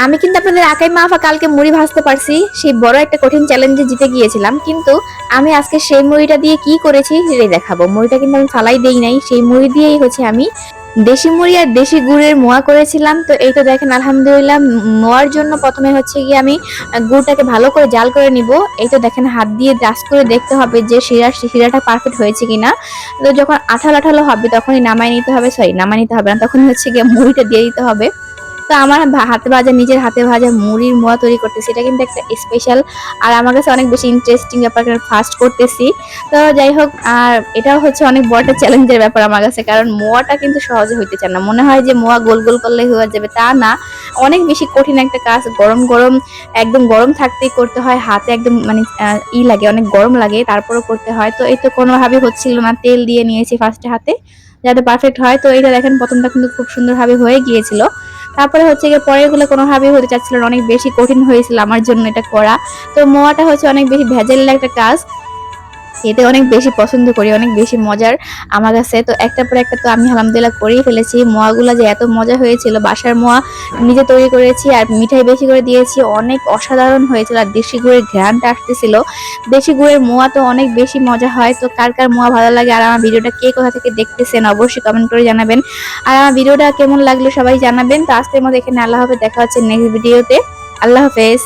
আমি কিন্তু আপনাদের আকাই মাফা কালকে মুড়ি ভাজতে পারছি, সেই বড় একটা কঠিন চ্যালেঞ্জে জিতে গিয়েছিলাম। কিন্তু আমি আজকে সেই মুড়িটা দিয়ে কি করেছি সেটাই দেখাবো। মুড়িটা কিন্তু আমি ফালাই দেই নাই, সেই মুড়ি দিয়েই হচ্ছে আমি দেশি মুড়ি আর দেশি গুড়ের মোয়া করেছিলাম। তো এই তো দেখেন আলহামদুলিল্লাহ, মোয়ার জন্য প্রথমে হচ্ছে গিয়ে আমি গুড়টাকে ভালো করে জাল করে নিব। এই তো দেখেন হাত দিয়ে জাস্ট করে দেখতে হবে যে শিরাটা পারফেক্ট হয়েছে কিনা। তো যখন আঠালো আঠালো হবে তখনই নামাই নিতে হবে, সরি নামাই নিতে হবে না, তখন হচ্ছে গিয়ে মুড়িটা দিয়ে দিতে হবে। তো আমার হাতে ভাজা, নিজের হাতে ভাজা মুড়ির মোয়া তৈরি করতেছি, এটা কিন্তু একটা স্পেশাল আর আমার কাছে অনেক বেশি ইন্টারেস্টিং ব্যাপার, ফার্স্ট করতেছি। তো যাই হোক, আর এটাও হচ্ছে অনেক বড় একটা চ্যালেঞ্জের ব্যাপার আমার কাছে, কারণ মোয়াটা কিন্তু সহজে হইতে চায় না। মনে হয় যে মোয়া গোল গোল করলে হয়ে যাবে, তা না, অনেক বেশি কঠিন একটা কাজ। গরম গরম, একদম গরম থাকতেই করতে হয়, হাতে একদম মানে লাগে, অনেক গরম লাগে, তারপরও করতে হয়। তো এই তো কোনোভাবে হচ্ছিল না, তেল দিয়ে নিয়েছি ফার্স্টে হাতে যাতে পারফেক্ট হয়। তো এইটা দেখেন প্রথমটা কিন্তু খুব সুন্দরভাবে হয়ে গিয়েছিল। তারপরে হচ্ছে গিয়ে পরের গুলো কোনোভাবেই হতে চাচ্ছিল না, অনেক বেশি কঠিন হয়েছিল আমার জন্য এটা করা। তো মোয়াটা হচ্ছে অনেক বেশি ভেজালের একটা কাজ, খেতে অনেক বেশি পছন্দ করি, অনেক বেশি মজার আমার কাছে। তো একটার পর একটা তো আমি আলহামদুলিল্লাহ করেই ফেলেছি। মোয়াগুলা যে এত মজা হয়েছিল, বাসার মোয়া নিজে তৈরি করেছি আর মিঠাই বেশি করে দিয়েছি, অনেক অসাধারণ হয়েছিল। আর দেশি গুড়ের ঘ্রাণটা আসতেছিল, দেশি গুড়ের মোয়া তো অনেক বেশি মজা হয়। তো কার কার মোয়া ভালো লাগে আর আমার ভিডিওটা কে কোথা থেকে দেখতেছেন অবশ্যই কমেন্ট করে জানাবেন। আর আমার ভিডিওটা কেমন লাগলো সবাই জানাবেন। তো আজকের মতো এখানে আল্লাহ হাফেজ, দেখা হচ্ছে নেক্সট ভিডিওতে। আল্লাহ হাফেজ।